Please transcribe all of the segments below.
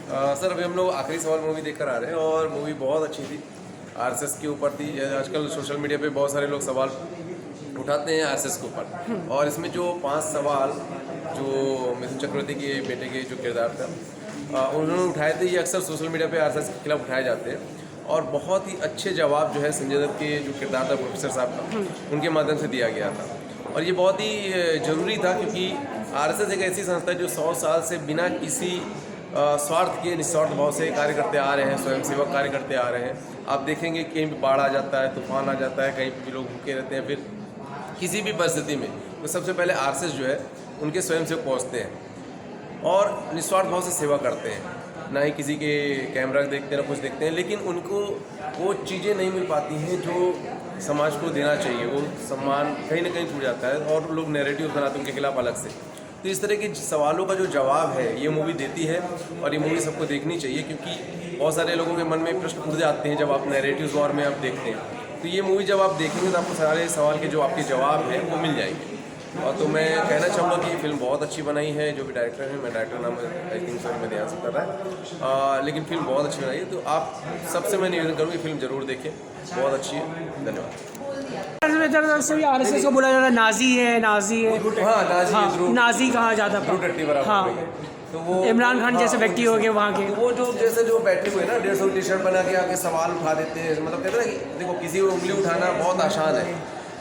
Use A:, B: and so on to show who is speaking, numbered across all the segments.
A: Sir अभी हम लोग आखिरी सवाल मूवी देखकर आ रहे हैं और मूवी बहुत अच्छी थी। आरएसएस के ऊपर थी। आजकल सोशल मीडिया पे बहुत सारे लोग सवाल उठाते हैं आरएसएस के ऊपर, और इसमें जो 5 सवाल जो मिथुन चक्रवर्ती के बेटे के जो किरदार था उन्होंने उठाए थे, ये अक्सर सोशल मीडिया पे आरएसएस के खिलाफ उठाए जाते हैं और बहुत ही अच्छे जवाब जो है संजय दत्त के जो किरदार था प्रोफेसर साहब का, उनके माध्यम से दिया गया था। और ये बहुत ही ज़रूरी था क्योंकि आरएसएस एक ऐसी संस्था है जो 100 साल से बिना किसी स्वार्थ के निस्वार्थ भाव से कार्य करते आ रहे हैं, स्वयंसेवक कार्य करते आ रहे हैं। आप देखेंगे कहीं भी बाढ़ आ जाता है, तूफान आ जाता है, कहीं भी लोग भूखे रहते हैं, फिर किसी भी परिस्थिति में तो सबसे पहले आरएसएस जो है उनके स्वयंसेवक पहुँचते हैं और निस्वार्थ भाव से सेवा करते हैं। ना ही किसी के कैमरा देखते हैं ना कुछ देखते हैं, लेकिन उनको वो चीज़ें नहीं मिल पाती हैं जो समाज को देना चाहिए। वो सम्मान कहीं ना कहीं छूट जाता है और लोग नैरेटिव बनाते हैं उनके खिलाफ अलग से। तो इस तरह के सवालों का जो जवाब है ये मूवी देती है और ये मूवी सबको देखनी चाहिए, क्योंकि बहुत सारे लोगों के मन में प्रश्न उठ जाते हैं जब आप नैरेटिव्स वॉर में आप देखते हैं। तो ये मूवी जब आप देखेंगे तो आपको सारे सवाल के जो आपके जवाब हैं वो मिल जाएंगे। और तो मैं कहना चाहूँगा कि ये फिल्म बहुत अच्छी बनाई है। जो भी डायरेक्टर है, मैं डायरेक्टर नाम आई थिंक सर मैं ध्यान से कर रहा है, लेकिन फिल्म बहुत अच्छी बनाई है। तो आप सबसे मैं निवेदन करूँगी फिल्म ज़रूर देखें, बहुत अच्छी है। धन्यवाद।
B: से भी आरएसएस को बोला जाता है नाजी है।
A: हाँ,
B: नाजी कहा जाता है। हाँ,
A: तो वो
B: इमरान खान जैसे व्यक्ति हो गए वहाँ के,
A: तो वो जो जैसे जो बैठे हुए ना 150 टी शर्ट बना के आके सवाल उठा देते हैं। मतलब कहते हैं ना कि देखो किसी को उंगली उठाना बहुत आसान है,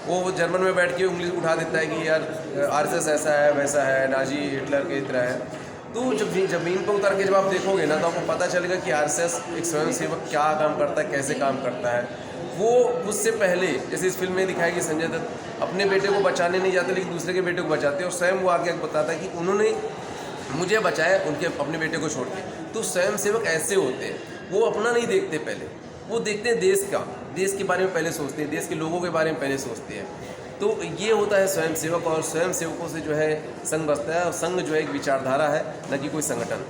A: वो जर्मन में बैठ के उंगली उठा देता है कि यार आरएसएस ऐसा है वैसा है, नाजी हिटलर के तरह है। तो जब ज़मीन पर उतर के जब आप देखोगे ना तो आपको पता चलेगा कि आरएसएस एक स्वयंसेवक क्या काम करता है, कैसे काम करता है। वो उससे पहले जैसे इस फिल्म में दिखाया कि संजय दत्त अपने बेटे को बचाने नहीं जाते लेकिन दूसरे के बेटे को बचाते हैं, और स्वयं वो आगे बताता है कि उन्होंने मुझे बचाया उनके अपने बेटे को छोड़ के। तो स्वयंसेवक ऐसे होते हैं, वो अपना नहीं देखते, पहले वो देखते हैं देश का, देश के बारे में पहले सोचते हैं, देश के लोगों के बारे में पहले सोचते हैं। तो ये होता है स्वयंसेवक, और स्वयंसेवकों से जो है संघ बसता है, और संघ जो है एक विचारधारा है, न कि कोई संगठन।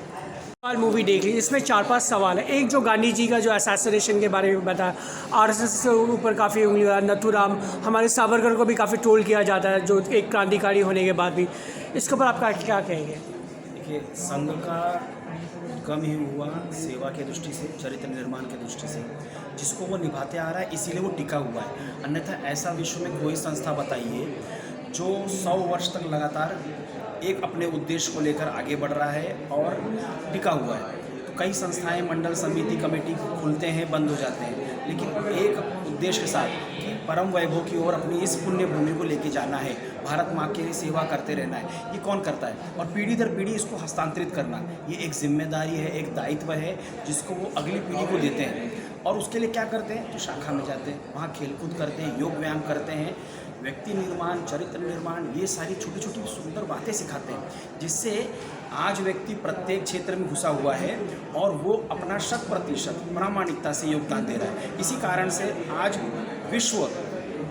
B: मूवी देख ली, इसमें 4-5 सवाल है। एक जो गांधी जी का जो असैसिनेशन के बारे में बताया, आरएसएस के ऊपर काफ़ी उंगली, नथुराम, हमारे सावरकर को भी काफ़ी ट्रोल किया जाता है जो एक क्रांतिकारी होने के बाद भी। इसके ऊपर आप क्या कहेंगे?
C: देखिए, संघ का कम ही हुआ सेवा के दृष्टि से, चरित्र निर्माण के दृष्टि से, जिसको वो निभाते आ रहा है इसीलिए वो टिका हुआ है। अन्यथा ऐसा विश्व में कोई संस्था बताइए जो 100 वर्ष तक लगातार एक अपने उद्देश्य को लेकर आगे बढ़ रहा है और टिका हुआ है। तो कई संस्थाएं, मंडल, समिति, कमेटी खुलते हैं, बंद हो जाते हैं, लेकिन एक उद्देश्य के साथ कि परम वैभव की ओर अपनी इस पुण्य भूमि को लेके जाना है, भारत माँ की सेवा करते रहना है, ये कौन करता है? और पीढ़ी दर पीढ़ी इसको हस्तांतरित करना, ये एक जिम्मेदारी है, एक दायित्व है जिसको वो अगली पीढ़ी को देते हैं। और उसके लिए क्या करते हैं? तो शाखा में जाते हैं, वहाँ खेलकूद करते हैं, योग व्यायाम करते हैं, व्यक्ति निर्माण, चरित्र निर्माण, ये सारी छोटी छोटी सुंदर बातें सिखाते हैं, जिससे आज व्यक्ति प्रत्येक क्षेत्र में घुसा हुआ है और वो अपना 100% प्रामाणिकता से योगदान दे रहा है। इसी कारण से आज विश्व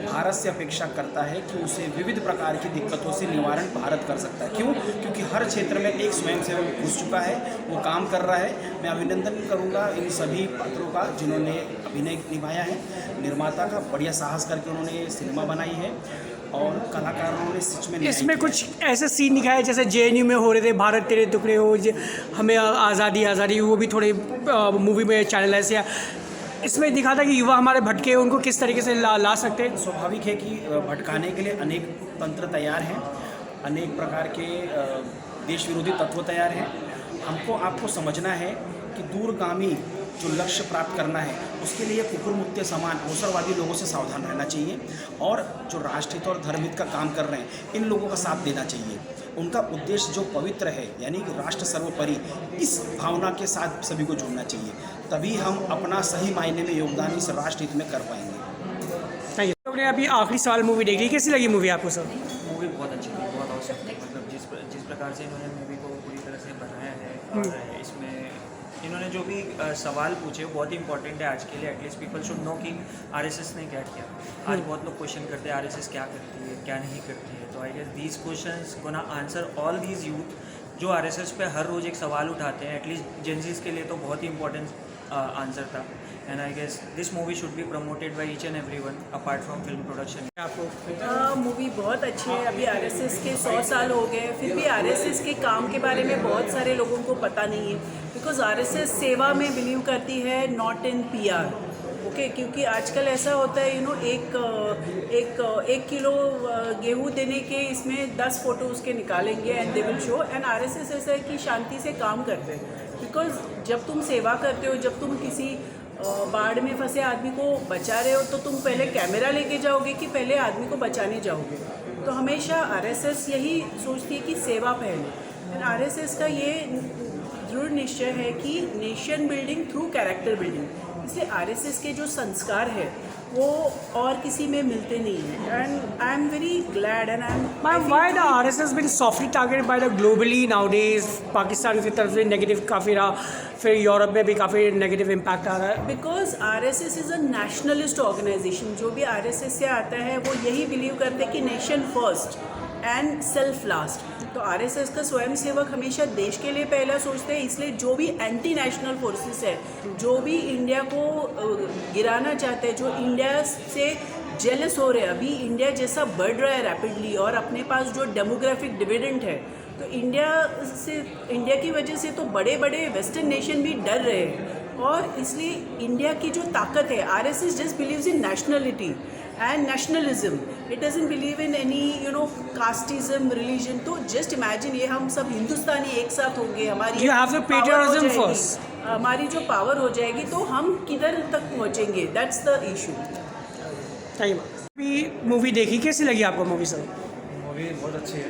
C: भारत से अपेक्षा करता है कि उसे विविध प्रकार की दिक्कतों से निवारण भारत कर सकता है। क्यों? क्योंकि हर क्षेत्र में एक स्वयंसेवक घुस चुका है, वो काम कर रहा है। मैं अभिनंदन करूंगा इन सभी पात्रों का जिन्होंने अभिनय निभाया है। निर्माता का बढ़िया साहस करके उन्होंने सिनेमा बनाई है और कलाकारों ने सच में
B: इसमें कुछ ऐसे सीन दिखाए जैसे जेएनयू में हो रहे थे, भारत तेरे टुकड़े हो, हमें आज़ादी, वो भी थोड़े मूवी में चैनल ऐसे इसमें दिखा था कि युवा हमारे भटके, उनको किस तरीके से ला सकते हैं।
C: स्वाभाविक है कि भटकाने के लिए अनेक तंत्र तैयार हैं, अनेक प्रकार के देश विरोधी तत्व तैयार हैं। हमको आपको समझना है कि दूरगामी जो लक्ष्य प्राप्त करना है उसके लिए कुकुर मुत्ते समान अवसरवादी लोगों से सावधान रहना चाहिए, और जो राष्ट्रहित और धर्महित का काम कर रहे हैं इन लोगों का साथ देना चाहिए। उनका उद्देश्य जो पवित्र है, यानी कि राष्ट्र सर्वोपरि, इस भावना के साथ सभी को जुड़ना चाहिए, तभी हम अपना सही मायने में योगदान इस राष्ट्रहित में कर पाएंगे।
B: आपने अभी आखिरी साल मूवी देखी, कैसी लगी मूवी आपको? सर
D: मूवी बहुत अच्छी थी, बहुत आवश्यक थी। मतलब जिस प्रकार से इन्होंने मूवी को पूरी तरह से बनाया है, और इसमें इन्होंने जो भी सवाल पूछे वो बहुत ही इंपॉर्टेंट है आज के लिए। एटलीस्ट पीपल शुड नो कि आरएसएस ने क्या किया। आज बहुत लोग क्वेश्चन करते हैं आरएसएस क्या करती है, क्या नहीं करती है। तो I guess these questions gonna answer all these youth जो आरएसएस पे हर रोज़ एक सवाल उठाते हैं, एटलीस्ट जेंजीज के लिए तो बहुत ही इंपॉर्टेंट आंसर था। And I guess this movie should be promoted by each and everyone apart from film production.
B: आपको
E: मूवी बहुत अच्छी है। अभी आरएसएस के 100 साल हो गए, फिर भी आरएसएस के काम के बारे में बहुत सारे लोगों को पता नहीं है, बिकॉज आरएसएस सेवा में बिलीव करती है, नॉट इन पीआर। ओके, क्योंकि आजकल ऐसा होता है एक किलो गेहूँ देने के इसमें 10 फोटो उसके निकालेंगे and they will show. And RSS ऐसा है कि शांति से काम करते हैं, बिकॉज जब तुम सेवा करते हो, जब तुम किसी बाढ़ में फंसे आदमी को बचा रहे हो, तो तुम पहले कैमरा लेके जाओगे कि पहले आदमी को बचाने जाओगे। तो हमेशा आरएसएस यही सोचती है कि सेवा पहले। एंड आरएसएस का ये दृढ़ निश्चय है कि nation building through character building, इसलिए आरएसएस के जो संस्कार है वो और किसी में मिलते नहीं हैं। And I am very glad and I am
B: why the RSS been softly targeted by the globally nowadays? Pakistan की तरफ से नेगेटिव काफ़ी रहा, फिर यूरोप में भी काफ़ी नेगेटिव इम्पैक्ट आ रहा है।
E: Because RSS is a nationalist organisation. जो भी आरएसएस से आता है वो यही बिलीव करते हैं कि nation first and self last. तो आरएसएस का स्वयंसेवक हमेशा देश के लिए पहला सोचते हैं, इसलिए जो भी एंटी नेशनल फोर्सेस है, जो भी इंडिया को गिराना चाहते हैं, जो इंडिया से जेलस हो रहे हैं, अभी इंडिया जैसा बढ़ रहा है रैपिडली और अपने पास जो डेमोग्राफिक डिविडेंड है, तो इंडिया की वजह से तो बड़े बड़े वेस्टर्न नेशन भी डर रहे हैं। और इसलिए इंडिया की जो ताकत है, RSS just believes in nationality and nationalism. It doesn't believe in any casteism, religion. तो जस्ट इमेजिन, ये हम सब हिंदुस्तानी एक साथ होंगे, हमारी
B: You have the
E: power हो
B: patriotism
E: जाएगी,
B: first.
E: हमारी जो पावर हो जाएगी तो हम किधर तक पहुँचेंगे, दैट्स द इशू।
B: सही बात। मूवी देखी, कैसी लगी आपको मूवी सर?
F: मूवी बहुत अच्छी है।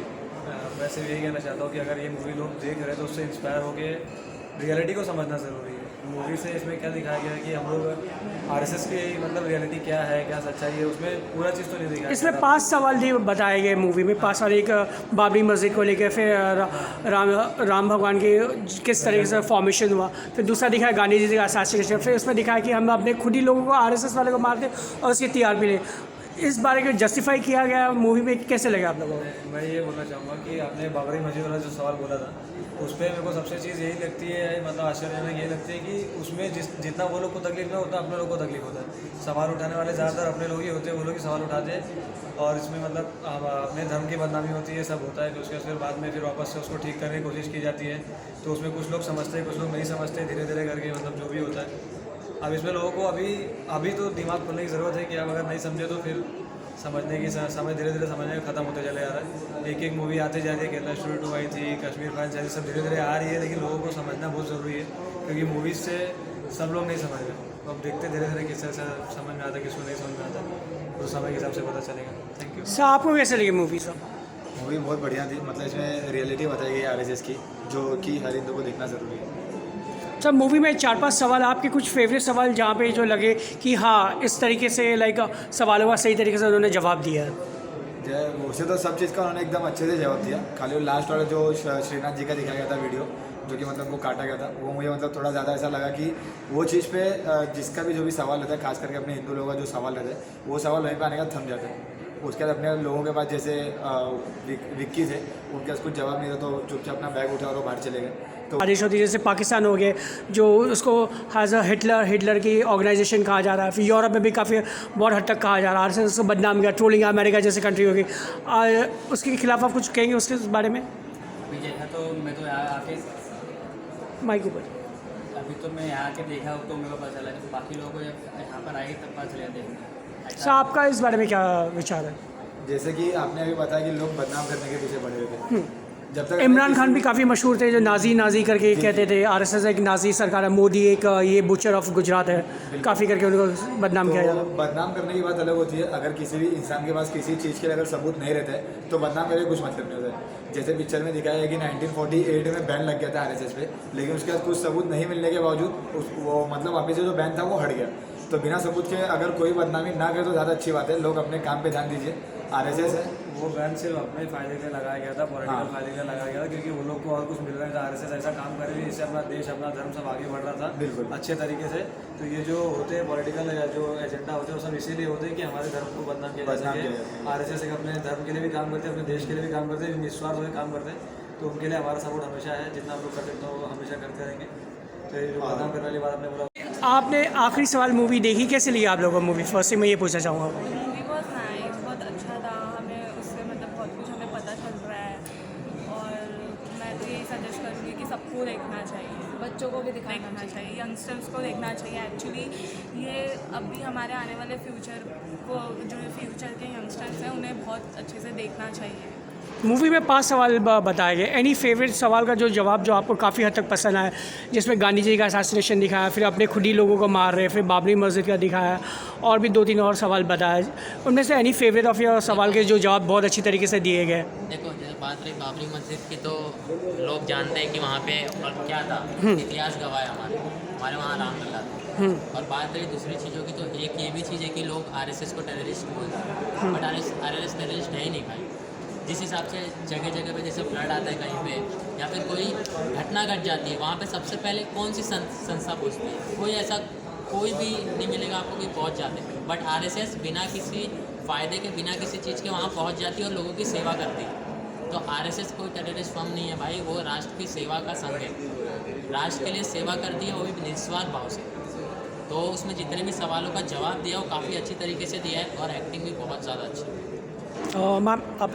F: मैं सिर्फ यही कहना चाहता हूँ कि अगर ये मूवी लोग देख रहे हैं तो उससे इंस्पायर होकर रियलिटी को समझना ज़रूरी है। मूवी से इसमें क्या दिखाया गया है कि हम लोग आरएसएस की मतलब रियलिटी क्या है, क्या सच्चाई है, उसमें पूरा चीज़ तो नहीं दिखाया।
B: इसमें 5 सवाल दिए बताए गए मूवी में। 5 सवाल, एक बाबरी मस्जिद को लेकर, फिर राम भगवान के किस तरीके से फॉर्मेशन हुआ, फिर दूसरा दिखाया गांधी जी का असैसिनेशन, फिर उसमें दिखाया कि हम अपने खुद ही लोगों को, आरएसएस वाले को मारते और उसकी टीआरपी ले। इस बारे में जस्टिफाई किया गया मूवी में, कैसे लगे आप लोगों को?
F: मैं ये बोलना चाहूँगा कि आपने बाबरी मस्जिद वाला जो सवाल बोला था, उस पर मेरे को सबसे चीज़ यही लगती है, मतलब आश्चर्यजनक यही लगती है कि उसमें जितना वो लोग को तकलीफ नहीं होता, अपने लोग को तकलीफ होता है। सवाल उठाने वाले ज़्यादातर अपने लोग ही होते हैं, वो लोग ही सवाल उठाते हैं और इसमें मतलब अपने धर्म की बदनामी होती है, सब होता है। तो उसके फिर बाद में फिर वापस से उसको ठीक करने की कोशिश की जाती है। तो उसमें कुछ लोग समझते हैं, कुछ लोग नहीं समझते, धीरे धीरे करके मतलब जो भी होता है। अब इसमें लोगों को अभी तो दिमाग खोलने की ज़रूरत है कि आप अगर नहीं समझे तो फिर समझने की समय धीरे धीरे समझने में ख़त्म होते चले जा रहा है। एक मूवी आती जा रही है, केरला स्टोरी 2 आई थी, कश्मीर फाइल्स आई, सब धीरे धीरे आ रही है, लेकिन लोगों को समझना बहुत ज़रूरी है क्योंकि मूवीज़ से सब लोग नहीं समझ रहे। तो अब देखते धीरे धीरे किस तरह से समझ में आता है, किसको नहीं समझ में आता है, तो समय के हिसाब से पता चलेगा। थैंक यू
B: सर, आपको कैसे लगी मूवी सर?
G: मूवी बहुत बढ़िया थी। मतलब इसमें रियलिटी बताई गई आरएसएस की, जो कि हर हिंदू को देखना ज़रूरी है।
B: सर, मूवी में 4-5 सवाल, आपके कुछ फेवरेट सवाल जहाँ पे जो लगे कि हाँ, इस तरीके से लाइक सवालों का सही तरीके से उन्होंने जवाब दिया है?
G: वैसे तो सब चीज़ का उन्होंने एकदम अच्छे से जवाब दिया। खाली वो लास्ट वाला जो श्रीनाथ जी का दिखाया गया था वीडियो, जो कि मतलब उनको काटा गया था, वो मुझे मतलब थोड़ा ज़्यादा ऐसा लगा कि वो चीज़ पे जिसका भी जो भी सवाल रहता है, खास करके अपने हिंदू लोगों का जो सवाल रहता है, वो सवाल वहीं पर आने का थम जाता है। उसके बाद अपने लोगों के पास जैसे विक्की थे, उनके पास कुछ जवाब नहीं था, तो चुपचाप अपना बैग उठा और वो बाहर चले गए। तो
B: आदेश होती है, जैसे पाकिस्तान हो गए, जो उसको हैज़ अ हिटलर की ऑर्गेनाइजेशन कहा जा रहा है। फिर यूरोप में भी काफ़ी बहुत हद तक कहा जा रहा है, आरएसएस को बदनाम किया, ट्रोलिंग अमेरिका जैसे कंट्री होगी। उसके खिलाफ आप कुछ कहेंगे उसके बारे में?
H: अभी देखा तो मैं तो यहाँ आके
B: माइक ऊपर।
H: अभी तो मैं यहाँ आके देखा तो मेरे को पता चला, जब बाकी लोगों को जब यहाँ पर आए तब पता चला देखने।
B: सर, आपका इस बारे में क्या विचार है?
G: जैसे कि आपने अभी बताया कि लोग बदनाम करने के पीछे पड़े हुए थे। जब तक
B: इमरान खान भी काफ़ी मशहूर थे, जो नाजी करके कहते थे, आरएसएस एक नाजी सरकार है, मोदी एक ये बुचर ऑफ गुजरात है, काफ़ी करके उनको बदनाम किया जाता है।
G: बदनाम करने की बात अलग होती है। अगर किसी भी इंसान के पास किसी चीज़ के लिए अगर सबूत नहीं रहता है तो बदनाम करके कुछ मतलब नहीं होता है। जैसे पिक्चर में दिखाया है कि 1948 में बैन लग गया था आरएसएस पे, लेकिन उसके बाद कुछ सबूत नहीं मिलने के बावजूद वो मतलब वापस से जो बैन था वो हट गया। तो बिना सबूत के अगर कोई बदनामी ना करे तो ज़्यादा अच्छी बात है। लोग अपने काम पे ध्यान दीजिए। आरएसएस है
F: वो बैन सिर्फ अपने फ़ायदे के लिए लगाया गया था, पॉलिटिकल फ़ायदे के लिए लगाया गया था, क्योंकि वो लोग को और कुछ मिल रहा था। आरएसएस ऐसा काम करे जिससे अपना देश, अपना धर्म सब आगे बढ़ रहा था
G: बिल्कुल
F: अच्छे तरीके से। तो ये जो होते हैं पॉलिटिकल जो एजेंडा होते हैं वो सब इसीलिए होते हैं कि हमारे धर्म को बदनाम किया जा सके। आरएसएस एक अपने धर्म के लिए भी काम करते हैं, अपने देश के लिए भी काम करते हैं, निस्वार्थ होकर काम करते हैं। तो उनके लिए हमारा सपोर्ट हमेशा है, जितना हम लोग कर सकते हो हमेशा करते रहेंगे। तो ये जो बदनाम करने वाली बात आपने बोला,
B: आपने आखिरी सवाल मूवी देखी, कैसे लिया आप लोगों को मूवी? फर्स्ट मैं ये पूछना चाहूँगा।
I: मूवी बहुत नाइस, बहुत अच्छा था। हमें उससे मतलब बहुत कुछ हमें पता चल रहा है और मैं तो यही सजेस्ट करूँगी कि सबको देखना चाहिए, बच्चों को भी देखना चाहिए, यंगस्टर्स को देखना चाहिए। एक्चुअली ये अभी हमारे आने वाले फ्यूचर को, जो फ्यूचर के यंगस्टर्स हैं उन्हें बहुत अच्छे से देखना चाहिए।
B: मूवी में 5 सवाल बताए गए। एनी फेवरेट सवाल का जो जवाब जो आपको काफ़ी हद तक पसंद आया, जिसमें गांधी जी का असैसिनेशन दिखाया, फिर अपने खुद ही लोगों को मार रहे, फिर बाबरी मस्जिद का दिखाया और भी 2-3 और सवाल बताए, उनमें से एनी फेवरेट ऑफ योर सवाल के जो जवाब बहुत अच्छी तरीके से दिए गए?
J: देखो, जैसे बात रही बाबरी मस्जिद की, तो लोग जानते हैं कि वहाँ पे और क्या था, इतिहास गवाह है हमारे वहाँ रामलला था। और बात रही दूसरी चीज़ों की, तो एक ये भी चीज़ है कि लोग आरएसएस को टेररिस्ट बोलते हैं, बट आरएसएस टेररिस्ट है ही नहीं भाई। जिस हिसाब से जगह जगह पे जैसे फ्लड आता है कहीं पे या फिर कोई घटना घट जाती है, वहाँ पे सबसे पहले कौन सी संस्था पहुँचती है? कोई ऐसा कोई भी नहीं मिलेगा आपको कि पहुँच जाते हैं। बट आरएसएस बिना किसी फ़ायदे के, बिना किसी चीज़ के वहाँ पहुँच जाती है और लोगों की सेवा करती है। तो आरएसएस कोई टेररिस्ट फर्म नहीं है भाई, वो राष्ट्र की सेवा का संघ है, राष्ट्र के लिए सेवा करती है, वो भी निस्वार्थ भाव से। तो उसमें जितने भी सवालों का जवाब दिया वो काफ़ी अच्छी तरीके से दिया है और एक्टिंग भी बहुत ज़्यादा अच्छी है।
B: मैम, आप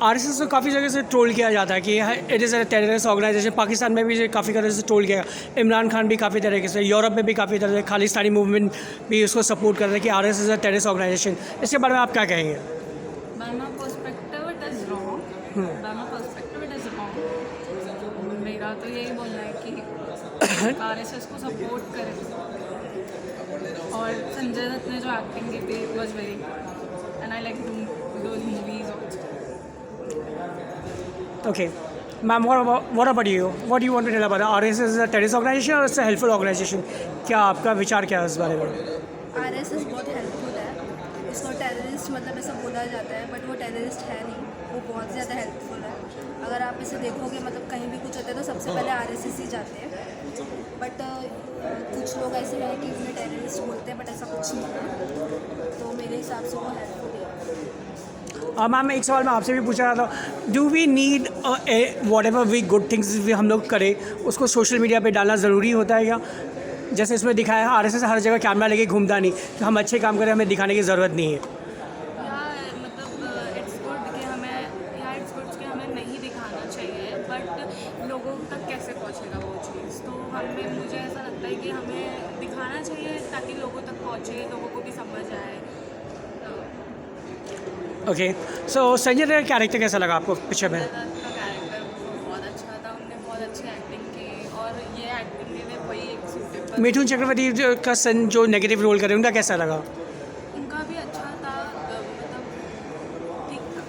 B: आरएसएस को काफ़ी जगह से ट्रोल किया जाता है कि it is a terrorist organisation. Pakistan में भी काफ़ी तरह से ट्रोल किया, इमरान खान भी काफ़ी तरीके से, यूरोप में भी काफ़ी तरह से खालिस्तानी मूवमेंट भी उसको सपोर्ट कर रहे हैं कि RSS is a terrorist organisation. इसके बारे में आप क्या कहेंगे?
I: By my perspective it is wrong. By my perspective it is wrong. मेरा तो यही बोलना है कि आरएसएस को सपोर्ट करें। और संजय दत्त ने जो एक्टिंग की थी was very good and I like those movies also.
B: Okay. Ma'am, what about you? What do you want to tell about RSS? Is a terrorist organization or it's a helpful organization? क्या आपका विचार क्या है इस बारे में?
K: RSS बहुत helpful है, उसको टेररिस्ट मतलब ऐसा बोला जाता है, बट वो टेररिस्ट है नहीं, वो बहुत ज़्यादा हेल्पफुल है। अगर आप इसे देखोगे मतलब कहीं भी कुछ होता है तो सबसे पहले आरएसएस ही जाते हैं। बट कुछ लोग ऐसे हैं कि उन्हें टेररिस्ट बोलते हैं, बट ऐसा कुछ नहीं है, तो मेरे हिसाब से वो हेल्पफुल है।
B: मैम, एक सवाल मैं आपसे भी पूछ रहा था, do we need whatever we good things हम लोग करें उसको सोशल मीडिया पे डालना ज़रूरी होता है क्या? जैसे इसमें दिखाया है आरएसएस हर जगह कैमरा लेके घूमता नहीं, तो हम अच्छे काम करें, हमें दिखाने की ज़रूरत नहीं है।
I: इट्स गुड कि हमें नहीं दिखाना चाहिए, बट लोगों तक कैसे पहुंचेगा वो चीज़, तो मुझे ऐसा लगता है कि हमें दिखाना चाहिए ताकि लोगों तक पहुंचे, लोगों को भी समझ आए।
B: ओके, सो संजय दत्त का कैरेक्टर कैसा लगा आपको पिक्चर में?
I: संजय दत्त का कैरेक्टर बहुत अच्छा था, उनने बहुत अच्छी एक्टिंग की और ये एक्टिंग के लिए वही एक सूटेबल।
B: मिथुन चक्रवर्ती का सन जो नेगेटिव रोल करे उनका कैसा लगा?
I: उनका भी अच्छा था, मतलब ठीक था।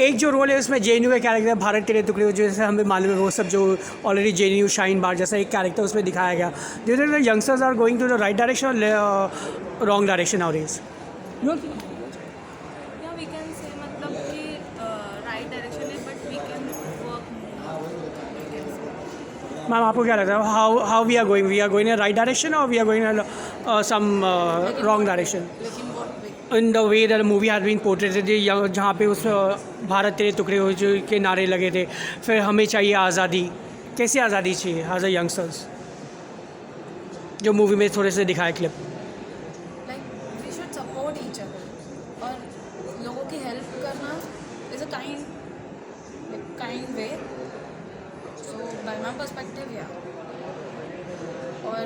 B: एक जो रोल है उसमें जेएनयू का कैरेक्टर भारत के लिए टुकड़े, जैसे हमें मालूम है वो सब जो ऑलरेडी जेएनयू शाहीन बाग जैसा एक कैरेक्टर उसमें दिखाया गया। Do you think the youngsters are going to the right direction और wrong direction nowadays?
I: We can say मतलब कि राइट डायरेक्शन है, but we can work more.
B: Ma'am, आपको क्या लगता है how we are going in right direction और we are going some wrong direction in the way that movie has been portrayed, जहाँ पे उस भारत तेरे टुकड़े हो जो के नारे लगे थे, फिर हमें चाहिए आज़ादी। कैसी आज़ादी चाहिए एज अ यंगस्टर्स, जो मूवी में थोड़े से दिखाए clip?
K: Like we should support each other और लोगों की हेल्प करना is a kind way, so by my perspective या। और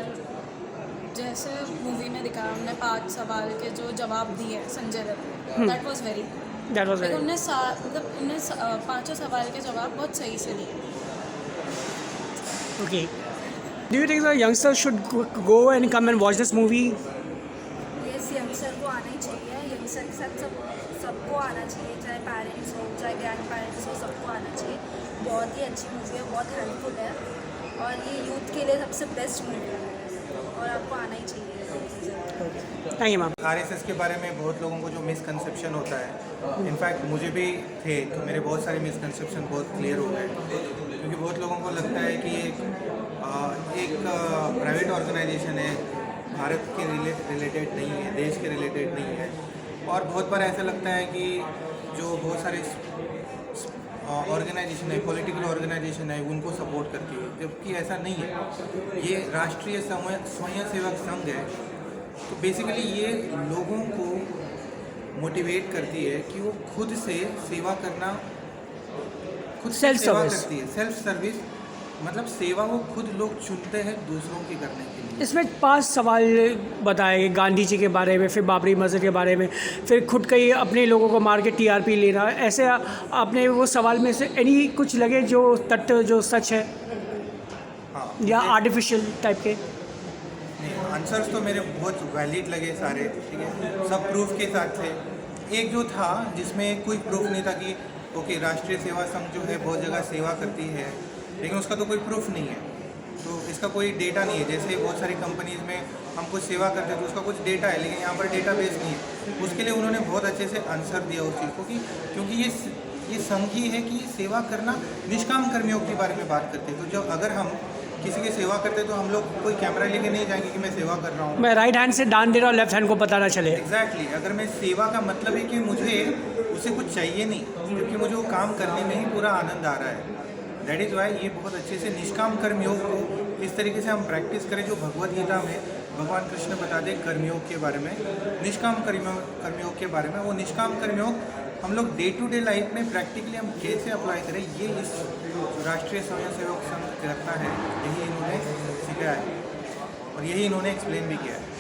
K: जैसे मूवी में दिखाया हमने 5 सवाल के जो जवाब दिए संजय दत्त ने, दैट वाज वेरी उनने उनने 5 सवाल के जवाब बहुत सही से दिए।
B: Okay, do you think the youngsters should go and come and watch this movie?
K: Yes, youngster को आना ही चाहिए, यंगस्टर के साथ सबको आना चाहिए, चाहे पेरेंट्स हो चाहे ग्रैंड पेरेंट्स हो, सबको आना चाहिए। बहुत ही अच्छी मूवी है, बहुत हेल्पफुल है और ये यूथ के लिए सबसे बेस्ट मूवी है और आपको आना ही चाहिए।
B: Thank you ma'am.
L: आरएसएस के बारे में बहुत लोगों को जो मिसकंसेप्शन होता है, इनफैक्ट मुझे भी थे, तो मेरे बहुत सारे मिसकंसेप्शन बहुत क्लियर हो गए, क्योंकि बहुत लोगों को लगता है कि एक प्राइवेट ऑर्गेनाइजेशन है, भारत के रिलेटेड नहीं है, देश के रिलेटेड नहीं है। और बहुत बार ऐसा लगता है कि जो बहुत सारे ऑर्गेनाइजेशन है, पॉलिटिकल ऑर्गेनाइजेशन है, उनको सपोर्ट करती है, जबकि ऐसा नहीं है। ये राष्ट्रीय स्वयंसेवक संघ है, तो बेसिकली ये लोगों को मोटिवेट करती है कि वो खुद से सेवा करना, खुद से
B: Self
L: सेवा
B: service.
L: करती है, सेल्फ सर्विस, मतलब सेवा वो खुद लोग चुनते हैं दूसरों की करने के लिए।
B: इसमें 5 सवाल बताए गए, गांधी जी के बारे में, फिर बाबरी मस्जिद के बारे में, फिर खुद कई अपने लोगों को मार के टीआरपी लेना, ऐसे आपने वो सवाल में से एनी कुछ लगे जो तथ्य जो सच है
L: हाँ,
B: या
L: मुझे-
B: आर्टिफिशियल टाइप के?
L: नहीं, आंसर्स तो मेरे बहुत वैलिड लगे सारे, ठीक है, सब प्रूफ के साथ थे। एक जो था जिसमें कोई प्रूफ नहीं था कि ओके राष्ट्रीय सेवा संघ जो है बहुत जगह सेवा करती है, लेकिन उसका तो कोई प्रूफ नहीं है, तो इसका कोई डेटा नहीं है। जैसे बहुत सारी कंपनीज में हम कुछ सेवा करते हैं तो उसका कुछ डेटा है, लेकिन यहाँ पर डेटा बेस नहीं है। उसके लिए उन्होंने बहुत अच्छे से आंसर दिया उस चीज़ को कि क्योंकि ये संघ ही है कि सेवा करना, निष्काम कर्मियों के बारे में बात करते हैं। तो जब अगर हम किसी की सेवा करते हैं तो हम लोग कोई कैमरा लेके नहीं जाएंगे कि मैं सेवा कर रहा हूँ।
B: मैं राइट हैंड से दान दे रहा हूँ, लेफ्ट हैंड को पता ना चले।
L: एग्जैक्टली अगर मैं सेवा का मतलब है कि मुझे उससे कुछ चाहिए नहीं, क्योंकि मुझे वो काम करने में ही पूरा आनंद आ रहा है। दैट इज़ वाई ये बहुत अच्छे से निष्काम कर्मयोग को इस तरीके से हम प्रैक्टिस करें जो भगवद गीता में भगवान कृष्ण बता दें कर्मयोग के बारे में, निष्काम कर्मयोग के बारे में। वो निष्काम कर्मयोग हम लोग डे टू डे लाइफ में प्रैक्टिकली हम कैसे अप्लाई करें, ये इस राष्ट्रीय स्वयंसेवक संघ करता है। यही इन्होंने सिखाया है और यही इन्होंने एक्सप्लेन भी किया है।